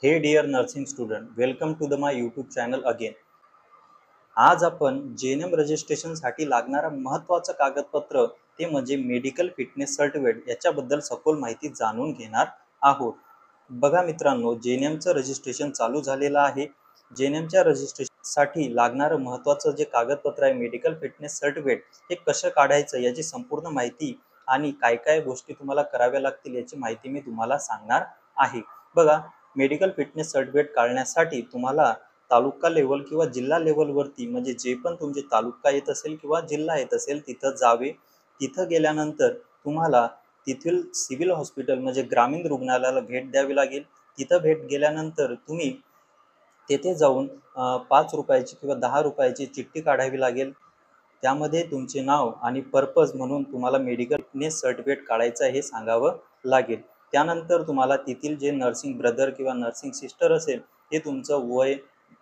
हे dear nursing student, welcome to the my YouTube channel again. आज आपण JNM रजिस्ट्रेशनसाठी लागणारं महत्त्वाचं कागदपत्र ते म्हणजे मेडिकल फिटनेस सर्टिफिकेट याच्याबद्दल सखोल माहिती जाणून घेणार आहोत. बघा मित्रांनो, JNMचं रजिस्ट्रेशन चालू झालेलं आहे. JNMच्या रजिस्ट्रेशनसाठी लागणारं महत्त्वाचं जे कागदपत्र आहे मेडिकल फिटनेस सर्टिफिकेट हे कसं काढायचं याची संपूर्ण माहिती आणि काय काय गोष्टी तुम्हाला कराव्या लागतील याची माहिती मी तुम्हाला सांगणार आहे. बघा, मेडिकल फिटनेस सर्टिफिकेट काढण्यासाठी तुम्हाला तालुका लेवल किंवा जिल्हा लेवलवरती म्हणजे जे पण तुमचे तालुका येत असेल किंवा जिल्हा येत असेल तिथं जावे. तिथं गेल्यानंतर तुम्हाला तेथील सिव्हिल हॉस्पिटल म्हणजे ग्रामीण रुग्णालयाला भेट द्यावी लागेल. तिथं भेट गेल्यानंतर तुम्ही तेथे जाऊन 5 रुपयाची किंवा 10 रुपयाची चिठ्ठी काढावी लागेल. त्यामध्ये तुमचे नाव आणि पर्पज म्हणून तुम्हाला मेडिकल फिटनेस सर्टिफिकेट काढायचं हे सांगावं लागेल. त्यानंतर तुम्हाला तेथील जे नर्सिंग ब्रदर किंवा नर्सिंग सिस्टर असेल ते तुमचं वय,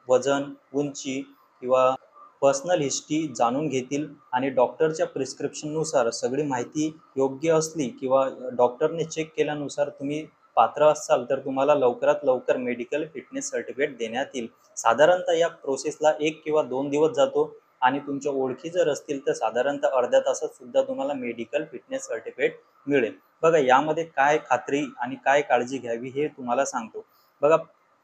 वजन, उंची किंवा पर्सनल हिस्ट्री जाणून घेतील आणि डॉक्टरच्या प्रिस्क्रिप्शननुसार सगळी माहिती योग्य असली किंवा डॉक्टरने चेक केल्यानुसार तुम्ही पात्र असाल तर तुम्हाला लवकरात लवकर मेडिकल फिटनेस सर्टिफिकेट देण्यात येईल. साधारणतः या प्रोसेसला 1 किंवा 2 दिवस जातो आणि तुमच्या ओळखी जर असतील तर साधारणतः अर्ध्या तासात सुद्धा तुम्हाला मेडिकल फिटनेस सर्टिफिकेट मिळेल. बघा, यामध्ये काय खात्री आणि काय काळजी घ्यावी हे तुम्हाला सांगतो. बघा,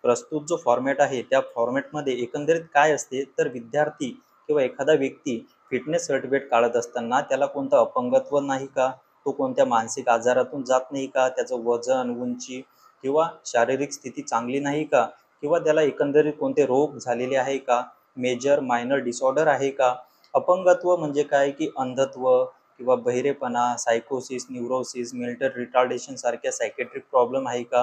प्रस्तुत जो फॉर्मॅट आहे त्या फॉर्मॅटमध्ये एकंदरीत काय असते तर विद्यार्थी किंवा एखादा व्यक्ती फिटनेस सर्टिफिकेट काढत असताना त्याला कोणतं अपंगत्व नाही का, तो कोणत्या मानसिक आजारातून जात नाही का, त्याचं वजन, उंची किंवा शारीरिक स्थिती चांगली नाही का, किंवा त्याला एकंदरीत कोणते रोग झालेले आहे का, मेजर मायनर डिसऑर्डर आहे का. अपंगत्व म्हणजे काय की अंधत्व किंवा बहिरेपणा, सायकोसिस, न्यूरोसिस, मेंटल रिटार्डेशन सारख्या सायकेट्रिक प्रॉब्लेम आहे का,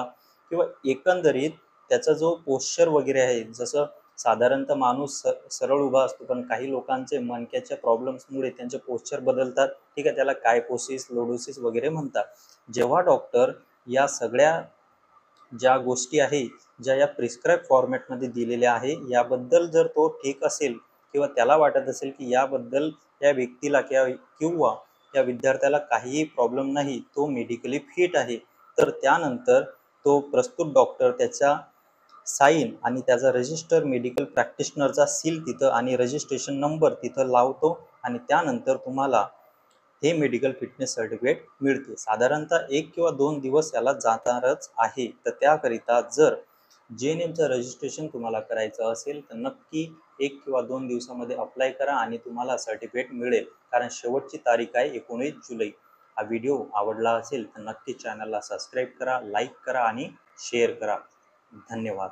किंवा एकंदरीत त्याचा जो पोश्चर वगैरे आहे, जसं साधारणतः माणूस सरळ उभा असतो पण काही लोकांचे मणक्याच्या प्रॉब्लेम्समुळे त्यांचे पोश्चर बदलतात. ठीक आहे, त्याला कायपोसिस, लोडोसिस वगैरे म्हणतात. जेव्हा डॉक्टर या सगळ्या ज्या गोष्टी आहे ज्या या प्रिस्क्राईब फॉर्मॅटमध्ये दिलेल्या आहे याबद्दल जर तो ठीक असेल किंवा त्याला वाटत असेल की याबद्दल या व्यक्तीला किंवा या विद्यार्थ्याला काहीही प्रॉब्लेम नाही, तो मेडिकली फिट आहे, तर त्यानंतर तो प्रस्तुत डॉक्टर त्याच्या साईन आणि त्याचा रजिस्टर मेडिकल प्रॅक्टिशनरचा सील तिथं आणि रजिस्ट्रेशन नंबर तिथं लावतो आणि त्यानंतर तुम्हाला हे मेडिकल फिटनेस सर्टिफिकेट मिळते. साधारणतः 1 किंवा 2 दिवस याला जाणारच आहे. तर त्याकरिता जर JNMचं रजिस्ट्रेशन तुम्हाला करायचं असेल तर नक्की 1 किंवा 2 दिवसामध्ये अप्लाय करा आणि तुम्हाला सर्टिफिकेट मिळेल. कारण शेवटची तारीख आहे 19 जुलै. हा व्हिडिओ आवडला असेल तर नक्की चॅनलला सबस्क्राईब करा, लाईक करा आणि शेअर करा. धन्यवाद.